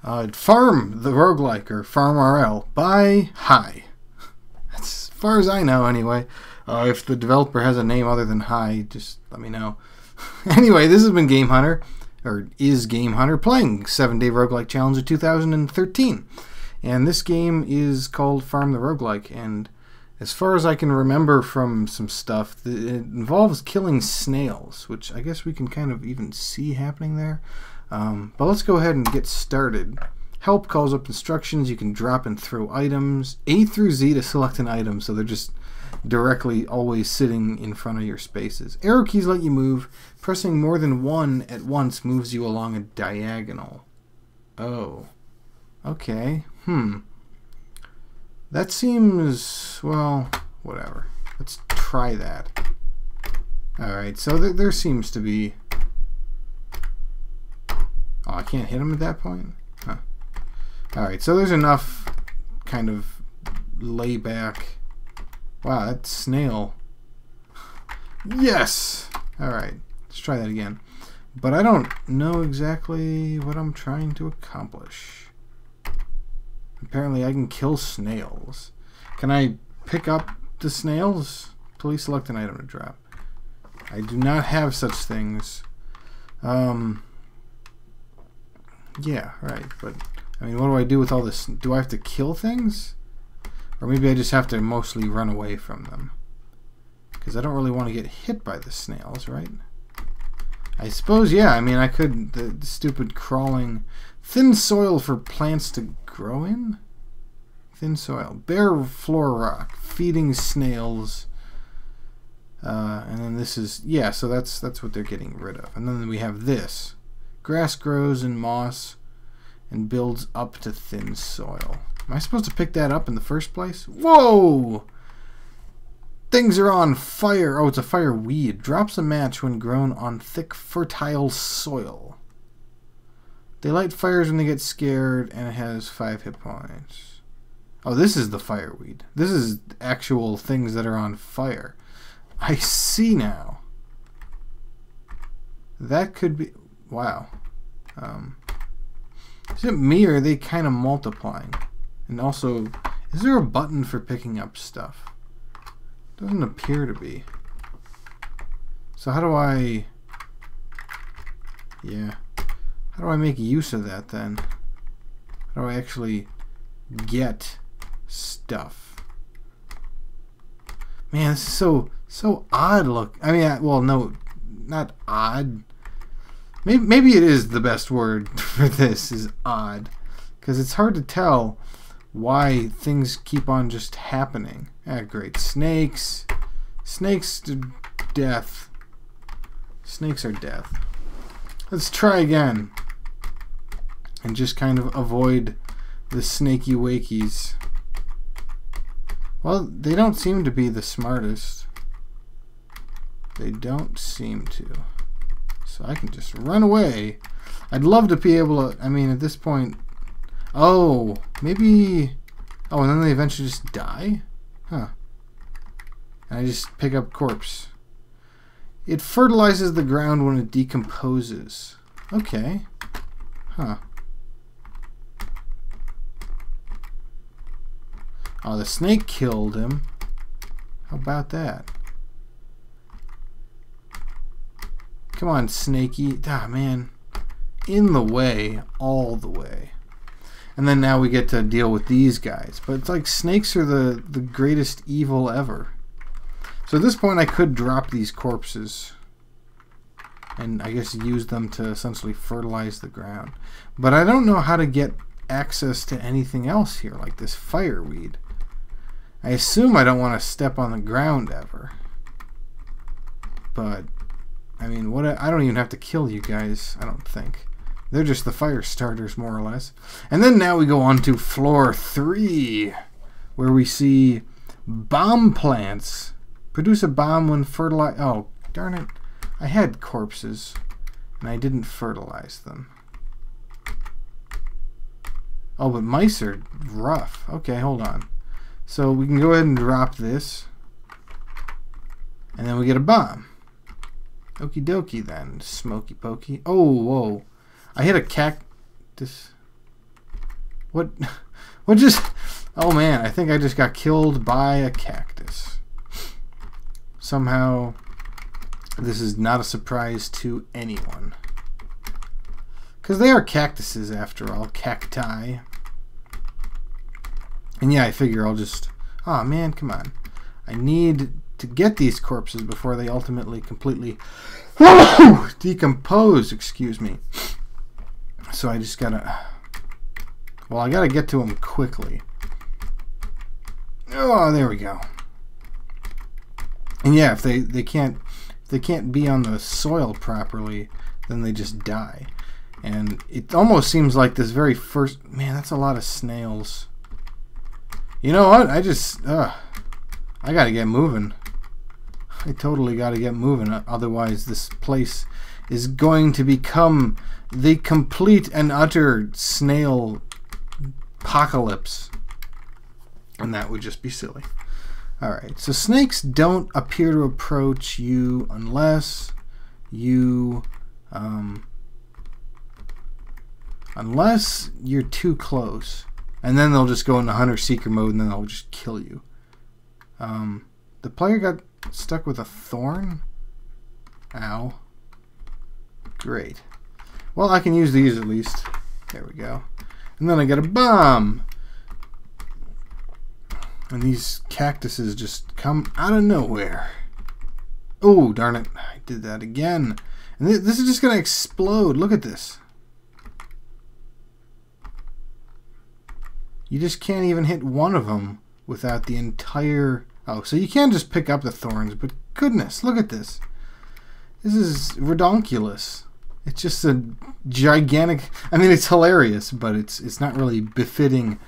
Farm the Roguelike, or Farm RL, by Hi. That's as far as I know, anyway. If the developer has a name other than Hi, just let me know. Anyway, this has been Game Hunter, or is Game Hunter, playing 7-Day Roguelike Challenge of 2013. And this game is called Farm the Roguelike, and as far as I can remember from some stuff, it involves killing snails, which I guess we can kind of even see happening there. But let's go ahead and get started. Help calls up instructions. You can drop and throw items. A through Z to select an item, so they're just directly always sitting in front of your spaces. Arrow keys let you move. Pressing more than one at once moves you along a diagonal. Oh. Okay. That seems, well, whatever. Let's try that. Alright, so there seems to be... Oh, I can't hit him at that point? Huh. Alright, so there's enough kind of layback. Wow, that snail. Yes! Alright, let's try that again. But I don't know exactly what I'm trying to accomplish. Apparently I can kill snails. Can I pick up the snails? Please select an item to drop. I do not have such things. Yeah, right, but I mean, what do I do with all this? Do I have to kill things? Or maybe I just have to mostly run away from them. Because I don't really want to get hit by the snails, right? I suppose, yeah, I mean, I could, the stupid crawling, thin soil for plants to grow in? Thin soil. Bare floor rock, feeding snails. And then this is, yeah, so that's what they're getting rid of. And then we have this. Grass grows in moss and builds up to thin soil. Am I supposed to pick that up in the first place? Whoa! Things are on fire. Oh, it's a fireweed. Drops a match when grown on thick, fertile soil. They light fires when they get scared, and it has 5 hit points. Oh, this is the fireweed. This is actual things that are on fire. I see now. That could be... Wow. Is it me, or are they kind of multiplying? And also, is there a button for picking up stuff? Doesn't appear to be. So how do I... Yeah. How do I make use of that then? How do I actually get stuff? Man, this is so odd look. I mean, well, no, not odd. Maybe it is the best word for this, is odd. Because it's hard to tell why things keep on just happening. Ah, great. Snakes. Snakes to death. Snakes are death. Let's try again. And just kind of avoid the snaky wakies. Well, they don't seem to be the smartest. They don't seem to. So I can just run away. I'd love to be able to, I mean, at this point... Oh, maybe... Oh, and then they eventually just die? Huh. And I just pick up corpse. It fertilizes the ground when it decomposes. Okay. Huh. Oh, the snake killed him. How about that? Come on, snaky. Ah, man. In the way. All the way. And then now we get to deal with these guys. But it's like snakes are the greatest evil ever. So at this point I could drop these corpses. And I guess use them to essentially fertilize the ground. But I don't know how to get access to anything else here, like this fireweed. I assume I don't want to step on the ground ever. But, I mean, what? I don't even have to kill you guys, I don't think. They're just the fire starters, more or less. And then now we go on to floor 3, where we see bomb plants. Produce a bomb when fertilized. Oh, darn it. I had corpses, and I didn't fertilize them. Oh, but mice are rough. Okay, hold on. So we can go ahead and drop this. And then we get a bomb. Okie dokie then, smoky pokey. Oh, whoa. I hit a cactus. What? What just... Oh man, I think I just got killed by a cactus. Somehow, this is not a surprise to anyone. Because they are cactuses, after all. Cacti. And yeah, I figure I'll just... Oh man, come on. I need to get these corpses before they ultimately completely decompose, excuse me. So I just gotta... Well, I gotta get to them quickly. Oh, there we go. And yeah, if they can't be on the soil properly, then they just die. And it almost seems like this very first... Man, that's a lot of snails. You know what? I gotta get moving. I totally gotta get moving. Otherwise, this place is going to become the complete and utter snail apocalypse. And that would just be silly. Alright, so snakes don't appear to approach you unless you... unless you're too close. And then they'll just go into hunter-seeker mode and then they'll just kill you. The player got stuck with a thorn? Ow. Great. Well, I can use these at least. There we go. And then I get a bomb. And these cactuses just come out of nowhere. Oh, darn it. I did that again. And this is just going to explode. Look at this. You just can't even hit one of them without the entire... Oh, so you can just pick up the thorns, but goodness, look at this. This is redonkulous. It's just a gigantic... I mean, it's hilarious, but it's not really befitting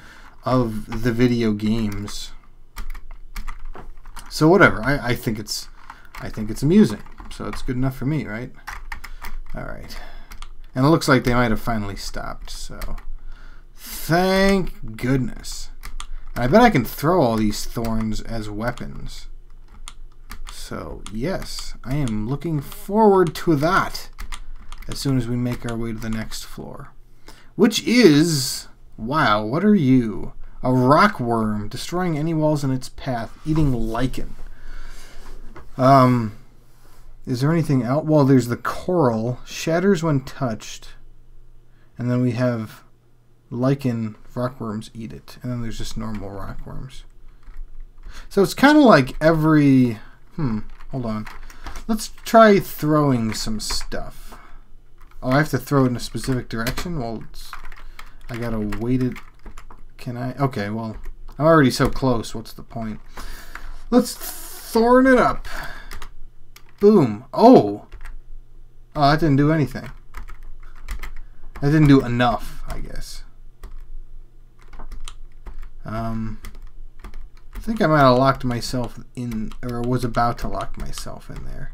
of the video games. So whatever. I think it's amusing. So it's good enough for me, right? All right. And it looks like they might have finally stopped. So thank goodness. And I bet I can throw all these thorns as weapons. So yes, I am looking forward to that as soon as we make our way to the next floor. Which is... Wow, what are you? A rockworm, destroying any walls in its path, eating lichen. Is there anything else? Well, there's the coral, shatters when touched. And then we have lichen, rockworms eat it. And then there's just normal rockworms. So it's kind of like every... hold on. Let's try throwing some stuff. Oh, I have to throw it in a specific direction? Well, I gotta wait it. Can I? Okay, well, I'm already so close. What's the point? Let's thorn it up. Boom. Oh! Oh, that didn't do anything. That didn't do enough, I guess. I think I might have locked myself in, or was about to lock myself in there.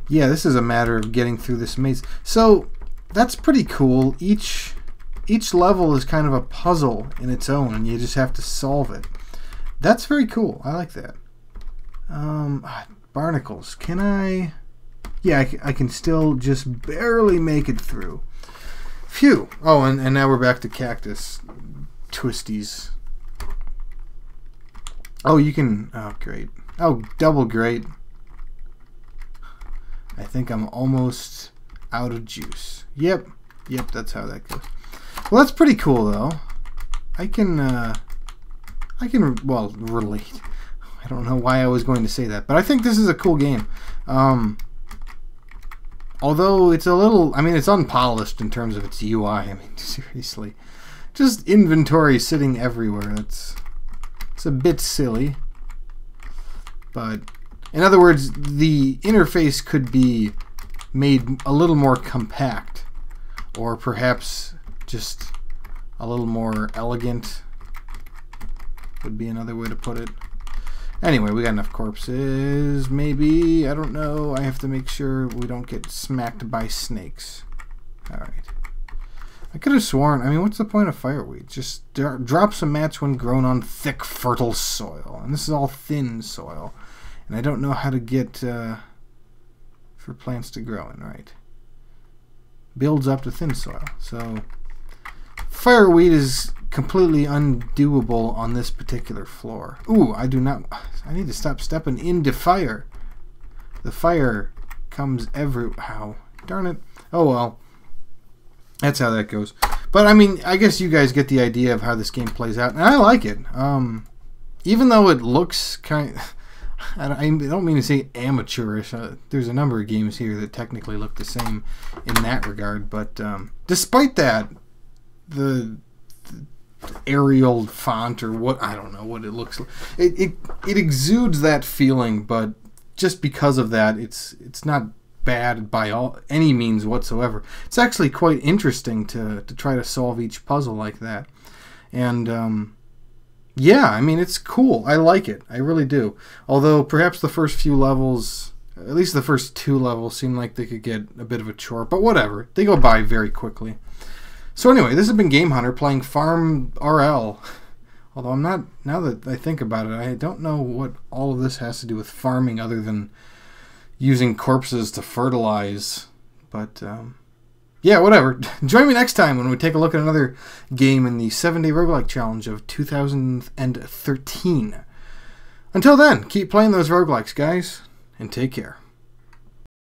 Yeah, this is a matter of getting through this maze. So, that's pretty cool. Each level is kind of a puzzle in its own, and you just have to solve it. That's very cool. I like that. Barnacles. Can I... Yeah, I can still just barely make it through. Phew. Oh, and now we're back to cactus twisties. Oh, you can... Oh, great. Oh, double great. I think I'm almost out of juice. Yep, that's how that goes. Well, that's pretty cool, though. I can, well, relate. I don't know why I was going to say that, but I think this is a cool game. Although it's a little, I mean, it's unpolished in terms of its UI. I mean, seriously. Just inventory sitting everywhere. It's a bit silly. But, in other words, the interface could be made a little more compact. Or perhaps just a little more elegant would be another way to put it. Anyway, we got enough corpses. Maybe, I don't know. I have to make sure we don't get smacked by snakes. Alright. I could have sworn, I mean, what's the point of fireweed? Just drop some mats when grown on thick, fertile soil. And this is all thin soil. And I don't know how to get for plants to grow in, right? Builds up to thin soil. So, fireweed is completely undoable on this particular floor. Ooh, I do not... I need to stop stepping into fire. The fire comes every... How? Darn it. Oh, well. That's how that goes. But, I mean, I guess you guys get the idea of how this game plays out. And I like it. Even though it looks kind of... I don't mean to say amateurish. There's a number of games here that technically look the same in that regard. But despite that, the Arial font or what, I don't know what it looks like. It exudes that feeling, but just because of that, it's not bad by any means whatsoever. It's actually quite interesting to try to solve each puzzle like that. And yeah, I mean, it's cool. I like it. I really do. Although perhaps the first few levels, at least the first 2 levels, seem like they could get a bit of a chore, but whatever. They go by very quickly. So anyway, this has been Game Hunter playing Farm RL. Although I'm not, now that I think about it, I don't know what all of this has to do with farming other than using corpses to fertilize. But yeah, whatever. Join me next time when we take a look at another game in the 7-Day Roguelike Challenge of 2013. Until then, keep playing those roguelikes, guys, and take care.